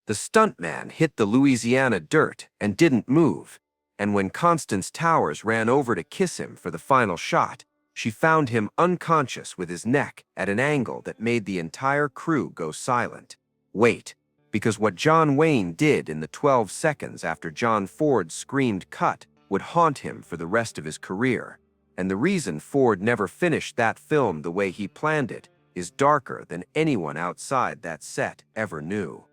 The stuntman hit the Louisiana dirt and didn't move, and when Constance Towers ran over to kiss him for the final shot, she found him unconscious with his neck at an angle that made the entire crew go silent. Wait, because what John Wayne did in the 12 seconds after John Ford screamed "cut" would haunt him for the rest of his career. And the reason Ford never finished that film the way he planned it is darker than anyone outside that set ever knew.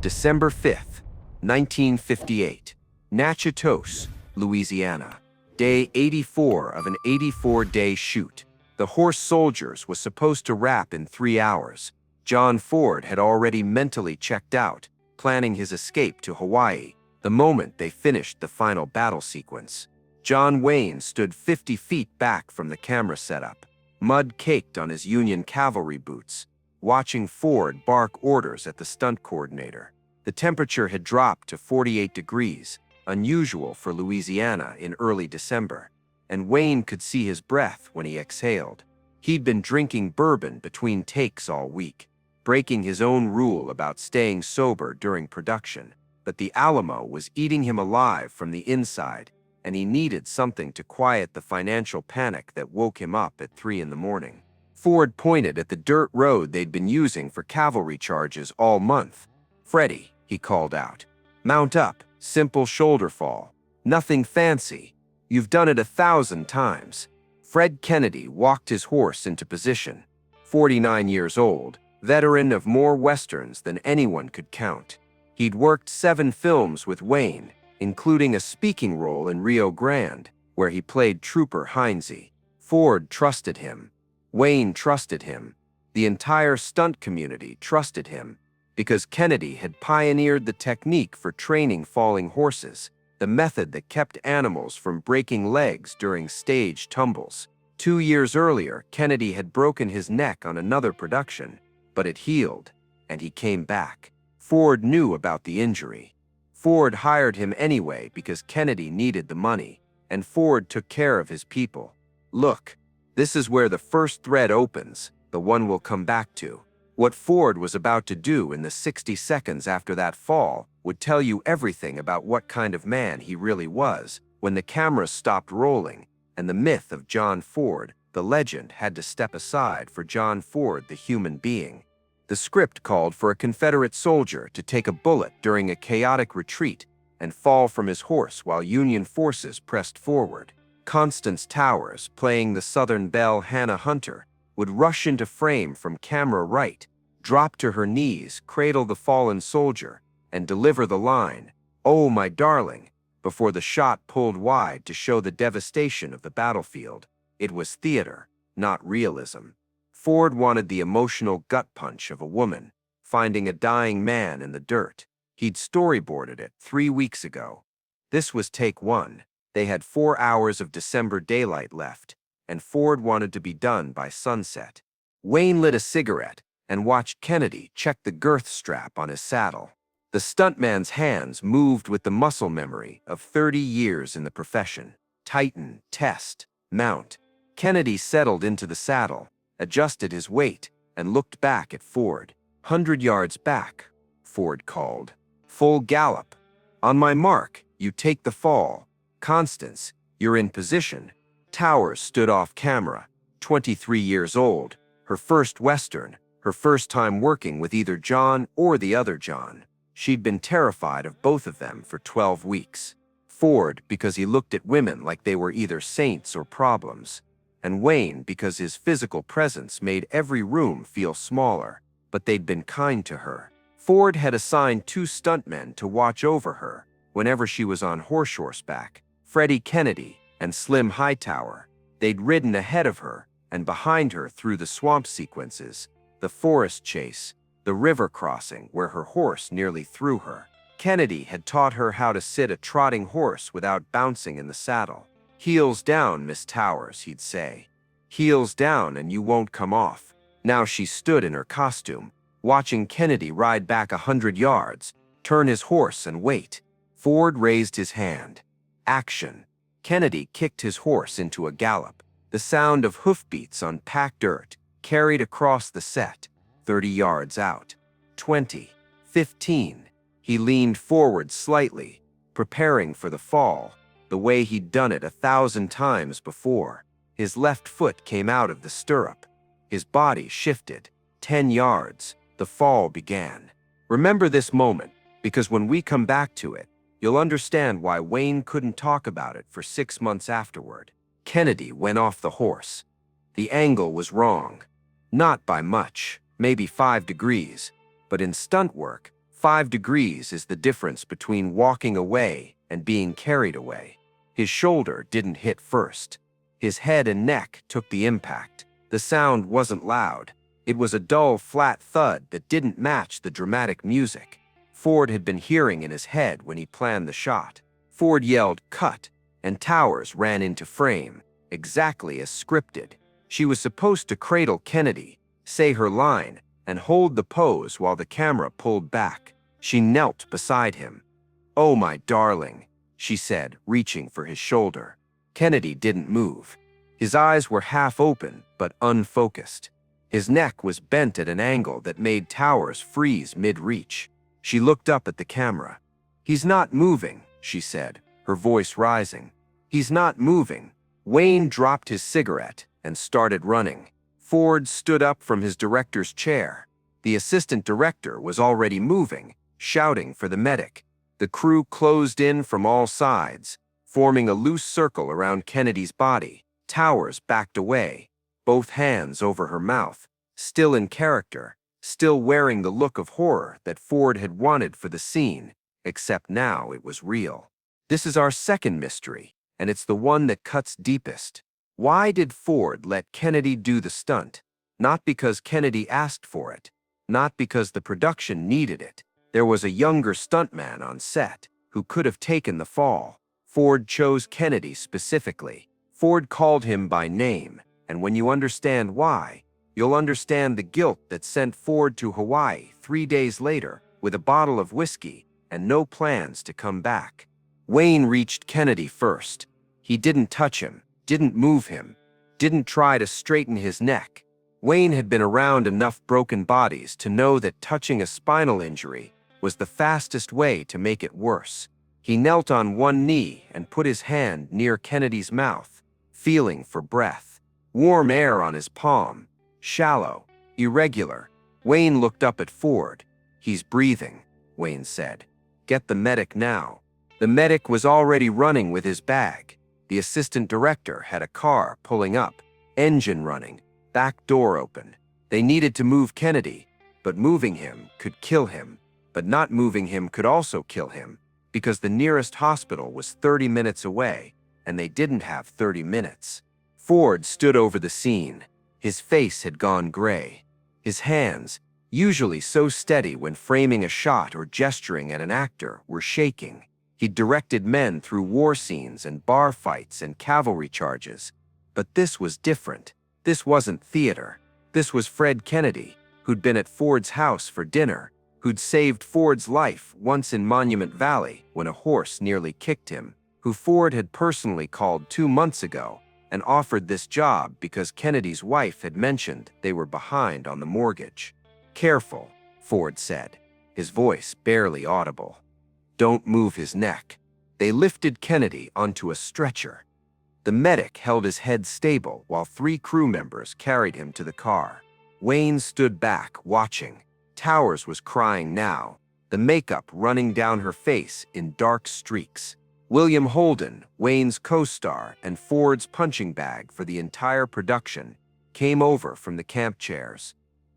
December 5th, 1958, Natchitoches, Louisiana. Day 84 of an 84-day shoot. The Horse Soldiers was supposed to wrap in 3 hours. John Ford had already mentally checked out, planning his escape to Hawaii, the moment they finished the final battle sequence. John Wayne stood 50 feet back from the camera setup, mud caked on his Union cavalry boots, watching Ford bark orders at the stunt coordinator. The temperature had dropped to 48 degrees, unusual for Louisiana in early December, and Wayne could see his breath when he exhaled. He'd been drinking bourbon between takes all week, breaking his own rule about staying sober during production, but the Alamo was eating him alive from the inside, and he needed something to quiet the financial panic that woke him up at 3 in the morning. Ford pointed at the dirt road they'd been using for cavalry charges all month. "Freddie," he called out, "mount up, simple shoulder fall. Nothing fancy. You've done it 1,000 times." Fred Kennedy walked his horse into position. 49 years old, veteran of more westerns than anyone could count. He'd worked 7 films with Wayne, including a speaking role in Rio Grande, where he played Trooper Heinze. Ford trusted him. Wayne trusted him. The entire stunt community trusted him, because Kennedy had pioneered the technique for training falling horses, the method that kept animals from breaking legs during stage tumbles. 2 years earlier, Kennedy had broken his neck on another production, but it healed, and he came back. Ford knew about the injury. Ford hired him anyway because Kennedy needed the money, and Ford took care of his people. Look, this is where the first thread opens, the one we'll come back to. What Ford was about to do in the 60 seconds after that fall would tell you everything about what kind of man he really was when the cameras stopped rolling, and the myth of John Ford, the legend, had to step aside for John Ford, the human being. The script called for a Confederate soldier to take a bullet during a chaotic retreat and fall from his horse while Union forces pressed forward. Constance Towers, playing the Southern belle Hannah Hunter, would rush into frame from camera right, drop to her knees, cradle the fallen soldier, and deliver the line, "Oh, my darling," before the shot pulled wide to show the devastation of the battlefield. It was theater, not realism. Ford wanted the emotional gut punch of a woman finding a dying man in the dirt. He'd storyboarded it 3 weeks ago. This was take 1. They had 4 hours of December daylight left, and Ford wanted to be done by sunset. Wayne lit a cigarette and watched Kennedy check the girth strap on his saddle. The stuntman's hands moved with the muscle memory of 30 years in the profession. Tighten, test, mount. Kennedy settled into the saddle, adjusted his weight, and looked back at Ford. "100 yards back," Ford called. "Full gallop. On my mark, you take the fall. Constance, you're in position." Towers stood off camera, 23 years old, her first Western, her first time working with either John or the other John. She'd been terrified of both of them for 12 weeks. Ford because he looked at women like they were either saints or problems, and Wayne because his physical presence made every room feel smaller, but they'd been kind to her. Ford had assigned 2 stuntmen to watch over her whenever she was on horseback, Freddie Kennedy and Slim Hightower. They'd ridden ahead of her and behind her through the swamp sequences, the forest chase, the river crossing where her horse nearly threw her. Kennedy had taught her how to sit a trotting horse without bouncing in the saddle. "Heels down, Miss Towers," he'd say. "Heels down and you won't come off." Now she stood in her costume, watching Kennedy ride back 100 yards, turn his horse and wait. Ford raised his hand. Action. Kennedy kicked his horse into a gallop. The sound of hoofbeats on packed dirt carried across the set. 30 yards out. 20. 15. He leaned forward slightly, preparing for the fall, the way he'd done it 1,000 times before. His left foot came out of the stirrup. His body shifted. 10 yards. The fall began. Remember this moment, because when we come back to it, you'll understand why Wayne couldn't talk about it for 6 months afterward. Kennedy went off the horse. The angle was wrong. Not by much, maybe 5 degrees, but in stunt work, 5 degrees is the difference between walking away and being carried away. His shoulder didn't hit first. His head and neck took the impact. The sound wasn't loud. It was a dull, flat thud that didn't match the dramatic music Ford had been hearing in his head when he planned the shot. Ford yelled, "Cut," and Towers ran into frame, exactly as scripted. She was supposed to cradle Kennedy, say her line, and hold the pose while the camera pulled back. She knelt beside him. "Oh, my darling," she said, reaching for his shoulder. Kennedy didn't move. His eyes were half open, but unfocused. His neck was bent at an angle that made Towers freeze mid-reach. She looked up at the camera. "He's not moving," she said, her voice rising. "He's not moving." Wayne dropped his cigarette and started running. Ford stood up from his director's chair. The assistant director was already moving, shouting for the medic. The crew closed in from all sides, forming a loose circle around Kennedy's body. Towers backed away, both hands over her mouth, still in character, still wearing the look of horror that Ford had wanted for the scene, except now it was real. This is our second mystery, and it's the one that cuts deepest. Why did Ford let Kennedy do the stunt? Not because Kennedy asked for it, not because the production needed it. There was a younger stuntman on set who could have taken the fall. Ford chose Kennedy specifically. Ford called him by name, and when you understand why, you'll understand the guilt that sent Ford to Hawaii 3 days later with a bottle of whiskey and no plans to come back. Wayne reached Kennedy first. He didn't touch him, didn't move him, didn't try to straighten his neck. Wayne had been around enough broken bodies to know that touching a spinal injury was the fastest way to make it worse. He knelt on one knee and put his hand near Kennedy's mouth, feeling for breath. Warm air on his palm. Shallow, irregular. Wayne looked up at Ford. "He's breathing," Wayne said. "Get the medic now." The medic was already running with his bag. The assistant director had a car pulling up, engine running, back door open. They needed to move Kennedy, but moving him could kill him. But not moving him could also kill him, because the nearest hospital was 30 minutes away, and they didn't have 30 minutes. Ford stood over the scene. His face had gone gray. His hands, usually so steady when framing a shot or gesturing at an actor, were shaking. He'd directed men through war scenes and bar fights and cavalry charges. But this was different. This wasn't theater. This was Fred Kennedy, who'd been at Ford's house for dinner, who'd saved Ford's life once in Monument Valley when a horse nearly kicked him, who Ford had personally called 2 months ago and offered this job because Kennedy's wife had mentioned they were behind on the mortgage. "Careful," Ford said, his voice barely audible. "Don't move his neck." They lifted Kennedy onto a stretcher. The medic held his head stable while 3 crew members carried him to the car. Wayne stood back, watching. Towers was crying now, the makeup running down her face in dark streaks. William Holden, Wayne's co-star and Ford's punching bag for the entire production, came over from the camp chairs.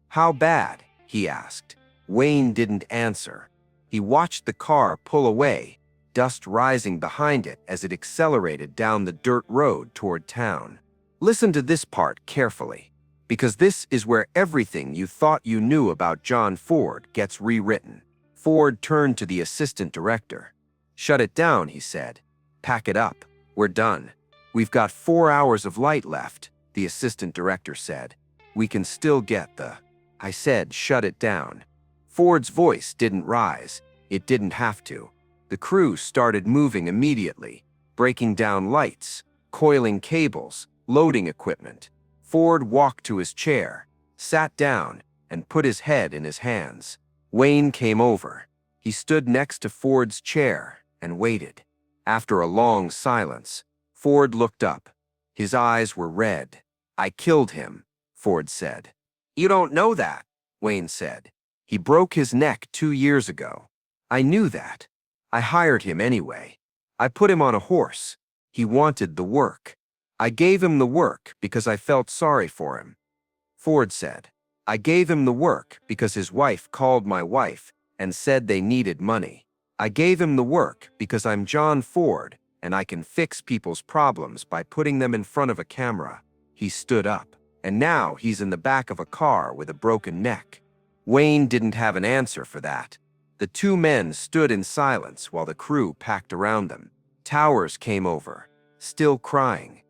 "How bad?" he asked. Wayne didn't answer. He watched the car pull away, dust rising behind it as it accelerated down the dirt road toward town. Listen to this part carefully, because this is where everything you thought you knew about John Ford gets rewritten. Ford turned to the assistant director. "Shut it down," he said. "Pack it up. We're done." "We've got 4 hours of light left," the assistant director said. "We can still get the—" I said, "Shut it down." Ford's voice didn't rise. It didn't have to. The crew started moving immediately, breaking down lights, coiling cables, loading equipment. Ford walked to his chair, sat down, and put his head in his hands. Wayne came over. He stood next to Ford's chair and waited. After a long silence, Ford looked up. His eyes were red. "I killed him," Ford said. "You don't know that," Wayne said. "He broke his neck 2 years ago." "I knew that. I hired him anyway. I put him on a horse. He wanted the work. I gave him the work because I felt sorry for him." Ford said, "I gave him the work because his wife called my wife and said they needed money. I gave him the work because I'm John Ford and I can fix people's problems by putting them in front of a camera." He stood up, and now he's in the back of a car with a broken neck. Wayne didn't have an answer for that. The two men stood in silence while the crew packed around them. Towers came over, still crying.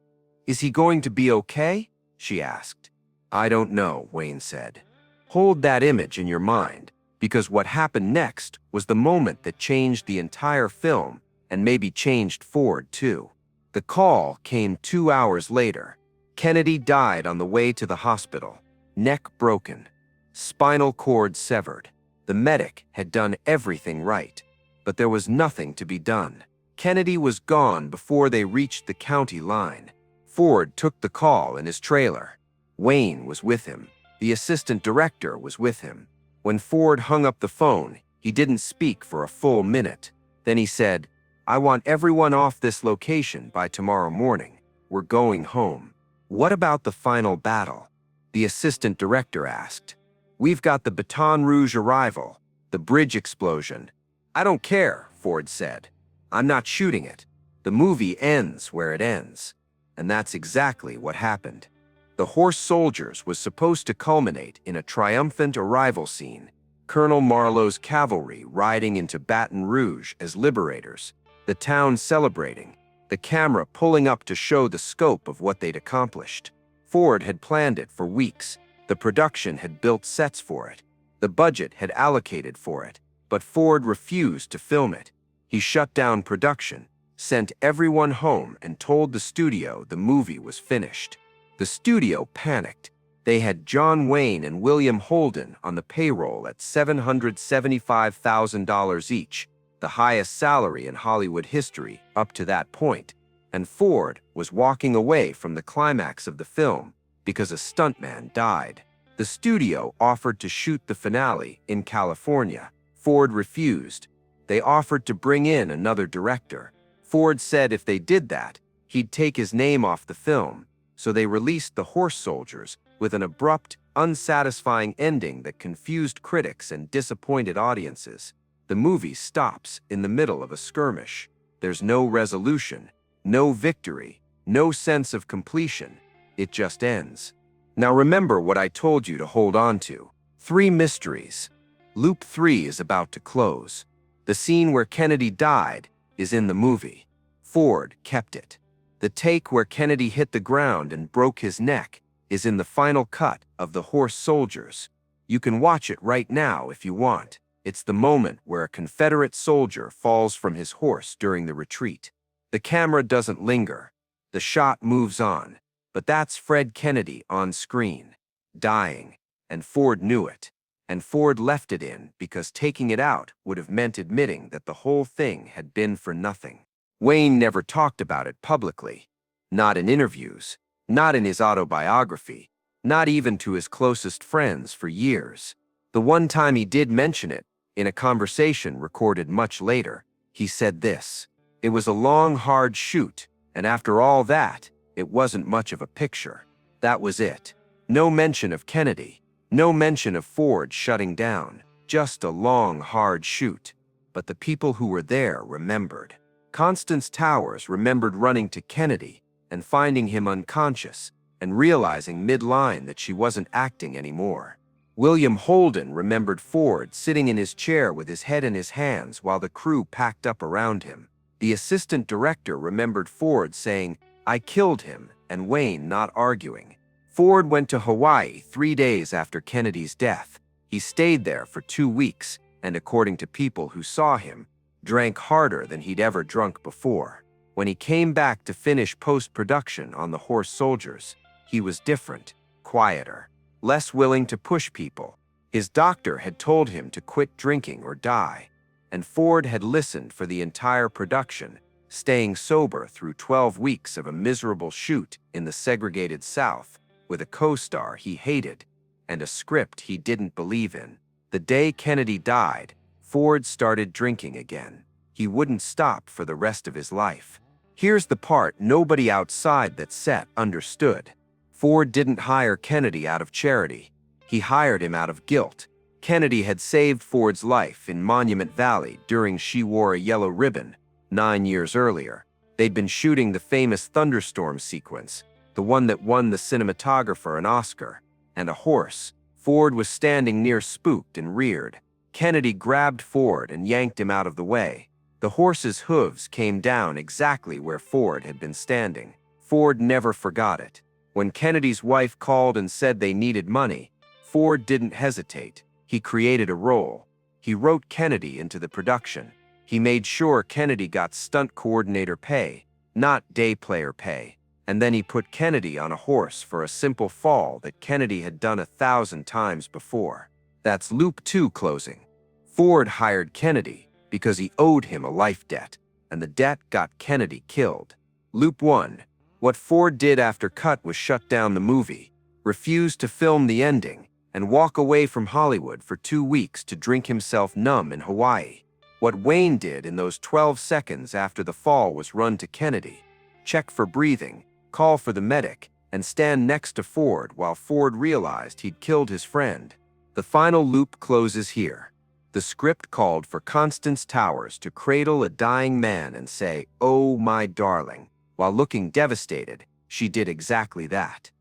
"Is he going to be okay?" she asked. "I don't know," Wayne said. "Hold that image in your mind, because what happened next was the moment that changed the entire film and maybe changed Ford too." The call came 2 hours later. Kennedy died on the way to the hospital, neck broken, spinal cord severed. The medic had done everything right, but there was nothing to be done. Kennedy was gone before they reached the county line. Ford took the call in his trailer. Wayne was with him. The assistant director was with him. When Ford hung up the phone, he didn't speak for a full minute. Then he said, "I want everyone off this location by tomorrow morning. We're going home." "What about the final battle?" the assistant director asked. "We've got the Baton Rouge arrival, the bridge explosion." "I don't care," Ford said. "I'm not shooting it. The movie ends where it ends." And that's exactly what happened. The Horse Soldiers was supposed to culminate in a triumphant arrival scene. Colonel Marlowe's cavalry riding into Baton Rouge as liberators, the town celebrating, the camera pulling up to show the scope of what they'd accomplished. Ford had planned it for weeks. The production had built sets for it. The budget had allocated for it, but Ford refused to film it. He shut down production, sent everyone home, and told the studio the movie was finished. The studio panicked. They had John Wayne and William Holden on the payroll at $775,000 each, the highest salary in Hollywood history up to that point, and Ford was walking away from the climax of the film because a stuntman died. The studio offered to shoot the finale in California. Ford refused. They offered to bring in another director. Ford said if they did that, he'd take his name off the film, so they released The Horse Soldiers with an abrupt, unsatisfying ending that confused critics and disappointed audiences. The movie stops in the middle of a skirmish. There's no resolution, no victory, no sense of completion. It just ends. Now remember what I told you to hold on to. 3 mysteries. Loop 3 is about to close. The scene where Kennedy died is in the movie. Ford kept it. The take where Kennedy hit the ground and broke his neck is in the final cut of The Horse Soldiers. You can watch it right now if you want. It's the moment where a Confederate soldier falls from his horse during the retreat. The camera doesn't linger. The shot moves on. But that's Fred Kennedy on screen, dying, and Ford knew it. And Ford left it in because taking it out would have meant admitting that the whole thing had been for nothing. Wayne never talked about it publicly. Not in interviews, not in his autobiography, not even to his closest friends for years. The one time he did mention it, in a conversation recorded much later, he said this: "It was a long, hard shoot, and after all that, it wasn't much of a picture. That was it. No mention of Kennedy. No mention of Ford shutting down. Just a long, hard shoot." But the people who were there remembered. Constance Towers remembered running to Kennedy and finding him unconscious and realizing mid-line that she wasn't acting anymore. William Holden remembered Ford sitting in his chair with his head in his hands while the crew packed up around him. The assistant director remembered Ford saying, "I killed him," and Wayne not arguing. Ford went to Hawaii 3 days after Kennedy's death. He stayed there for 2 weeks, and according to people who saw him, drank harder than he'd ever drunk before. When he came back to finish post-production on The Horse Soldiers, he was different, quieter, less willing to push people. His doctor had told him to quit drinking or die, and Ford had listened for the entire production, staying sober through 12 weeks of a miserable shoot in the segregated South, with a co-star he hated and a script he didn't believe in. The day Kennedy died, Ford started drinking again. He wouldn't stop for the rest of his life. Here's the part nobody outside that set understood. Ford didn't hire Kennedy out of charity. He hired him out of guilt. Kennedy had saved Ford's life in Monument Valley during She Wore a Yellow Ribbon 9 years earlier. They'd been shooting the famous thunderstorm sequence, the one that won the cinematographer an Oscar, and a horse. Ford was standing near, spooked and reared. Kennedy grabbed Ford and yanked him out of the way. The horse's hooves came down exactly where Ford had been standing. Ford never forgot it. When Kennedy's wife called and said they needed money, Ford didn't hesitate. He created a role. He wrote Kennedy into the production. He made sure Kennedy got stunt coordinator pay, not day player pay. And then he put Kennedy on a horse for a simple fall that Kennedy had done 1,000 times before. That's Loop 2 closing. Ford hired Kennedy because he owed him a life debt, and the debt got Kennedy killed. Loop 1. What Ford did after cut was shut down the movie, refused to film the ending, and walk away from Hollywood for 2 weeks to drink himself numb in Hawaii. What Wayne did in those 12 seconds after the fall was run to Kennedy, check for breathing, call for the medic, and stand next to Ford while Ford realized he'd killed his friend. The final loop closes here. The script called for Constance Towers to cradle a dying man and say, "Oh, my darling." While looking devastated, she did exactly that.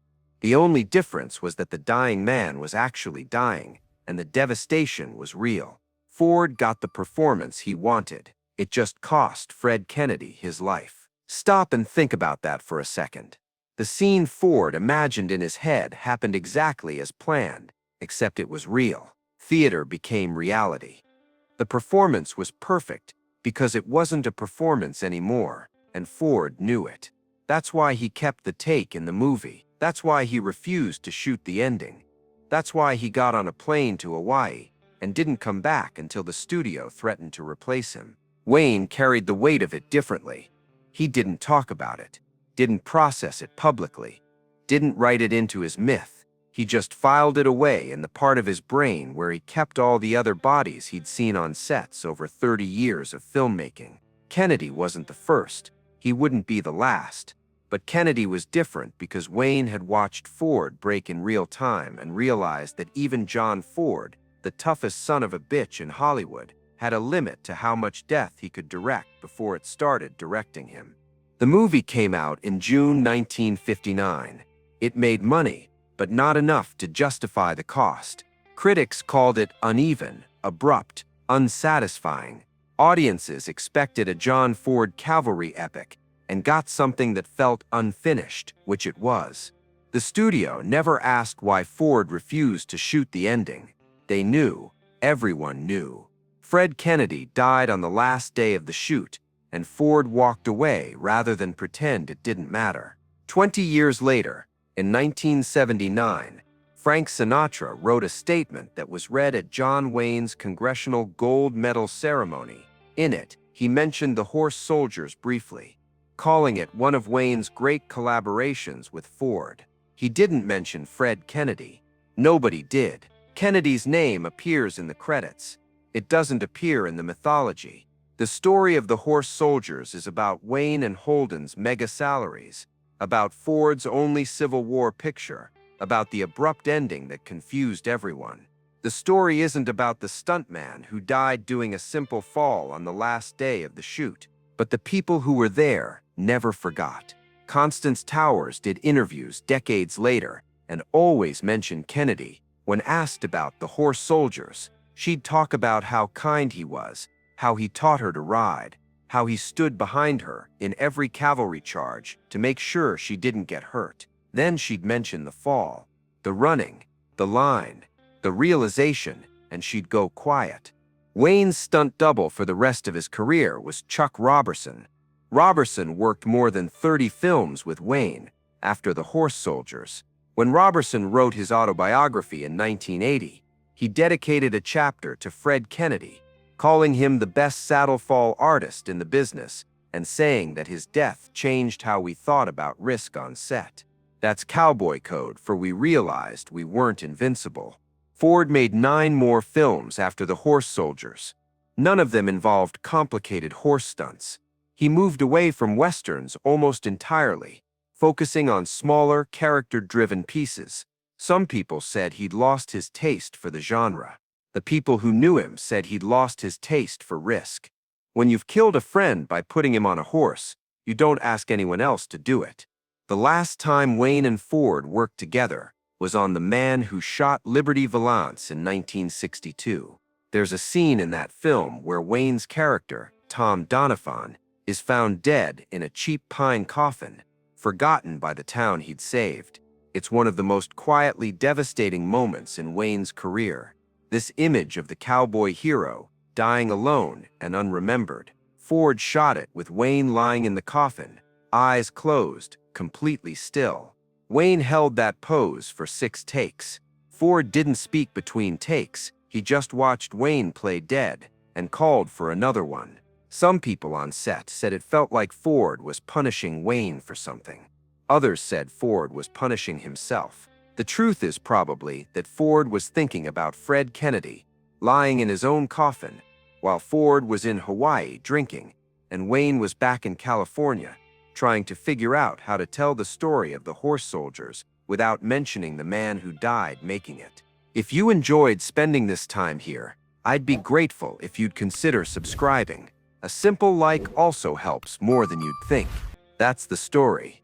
The only difference was that the dying man was actually dying, and the devastation was real. Ford got the performance he wanted. It just cost Fred Kennedy his life. Stop and think about that for a second. The scene Ford imagined in his head happened exactly as planned, except it was real. Theater became reality. The performance was perfect because it wasn't a performance anymore, and Ford knew it. That's why he kept the take in the movie. That's why he refused to shoot the ending. That's why he got on a plane to Hawaii and didn't come back until the studio threatened to replace him. Wayne carried the weight of it differently. He didn't talk about it, didn't process it publicly, didn't write it into his myth. He just filed it away in the part of his brain where he kept all the other bodies he'd seen on sets over 30 years of filmmaking. Kennedy wasn't the first. He wouldn't be the last. But Kennedy was different because Wayne had watched Ford break in real time and realized that even John Ford, the toughest son of a bitch in Hollywood, had a limit to how much death he could direct before it started directing him. The movie came out in June 1959. It made money, but not enough to justify the cost. Critics called it uneven, abrupt, unsatisfying. Audiences expected a John Ford cavalry epic and got something that felt unfinished, which it was. The studio never asked why Ford refused to shoot the ending. They knew, everyone knew. Fred Kennedy died on the last day of the shoot, and Ford walked away rather than pretend it didn't matter. 20 years later, in 1979, Frank Sinatra wrote a statement that was read at John Wayne's Congressional Gold Medal ceremony. In it, he mentioned the Horse Soldiers briefly, calling it one of Wayne's great collaborations with Ford. He didn't mention Fred Kennedy. Nobody did. Kennedy's name appears in the credits. It doesn't appear in the mythology. The story of the Horse Soldiers is about Wayne and Holden's mega salaries, about Ford's only Civil War picture, about the abrupt ending that confused everyone. The story isn't about the stuntman who died doing a simple fall on the last day of the shoot, but the people who were there never forgot. Constance Towers did interviews decades later and always mentioned Kennedy. When asked about the Horse Soldiers, she'd talk about how kind he was, how he taught her to ride, how he stood behind her in every cavalry charge to make sure she didn't get hurt. Then she'd mention the fall, the running, the line, the realization, and she'd go quiet. Wayne's stunt double for the rest of his career was Chuck Robertson. Robertson worked more than 30 films with Wayne after the Horse Soldiers. When Robertson wrote his autobiography in 1980, He dedicated a chapter to Fred Kennedy, calling him the best saddle fall artist in the business and saying that his death changed how we thought about risk on set. That's cowboy code for we realized we weren't invincible. Ford made 9 more films after The Horse Soldiers. None of them involved complicated horse stunts. He moved away from westerns almost entirely, focusing on smaller, character-driven pieces. Some people said he'd lost his taste for the genre. The people who knew him said he'd lost his taste for risk. When you've killed a friend by putting him on a horse, you don't ask anyone else to do it. The last time Wayne and Ford worked together was on The Man Who Shot Liberty Valance in 1962. There's a scene in that film where Wayne's character, Tom Donovan, is found dead in a cheap pine coffin, forgotten by the town he'd saved. It's one of the most quietly devastating moments in Wayne's career. This image of the cowboy hero, dying alone and unremembered. Ford shot it with Wayne lying in the coffin, eyes closed, completely still. Wayne held that pose for 6 takes. Ford didn't speak between takes, he just watched Wayne play dead and called for another one. Some people on set said it felt like Ford was punishing Wayne for something. Others said Ford was punishing himself. The truth is probably that Ford was thinking about Fred Kennedy, lying in his own coffin, while Ford was in Hawaii drinking, and Wayne was back in California, trying to figure out how to tell the story of the horse soldiers without mentioning the man who died making it. If you enjoyed spending this time here, I'd be grateful if you'd consider subscribing. A simple like also helps more than you'd think. That's the story.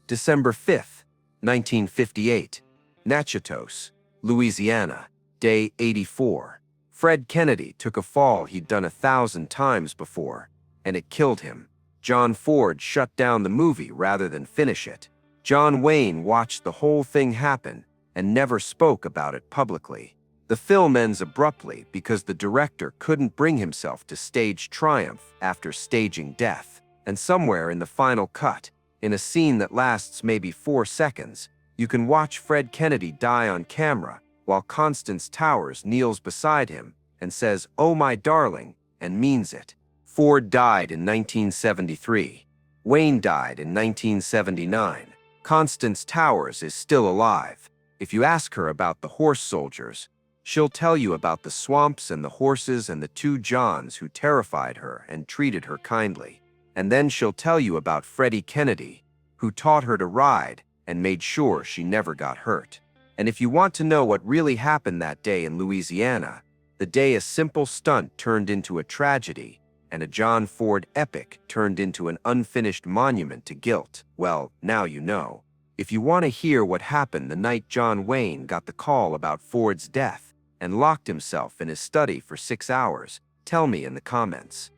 December 5th, 1958. Natchitoches, Louisiana, day 84. Fred Kennedy took a fall he'd done 1,000 times before, and it killed him. John Ford shut down the movie rather than finish it. John Wayne watched the whole thing happen and never spoke about it publicly. The film ends abruptly because the director couldn't bring himself to stage triumph after staging death. And somewhere in the final cut, in a scene that lasts maybe 4 seconds, you can watch Fred Kennedy die on camera while Constance Towers kneels beside him and says, "Oh my darling," and means it. Ford died in 1973. Wayne died in 1979. Constance Towers is still alive. If you ask her about the horse soldiers, she'll tell you about the swamps and the horses and the 2 Johns who terrified her and treated her kindly. And then she'll tell you about Freddie Kennedy, who taught her to ride and made sure she never got hurt. And if you want to know what really happened that day in Louisiana, the day a simple stunt turned into a tragedy and a John Ford epic turned into an unfinished monument to guilt, well, now you know. If you want to hear what happened the night John Wayne got the call about Ford's death and locked himself in his study for 6 hours, tell me in the comments.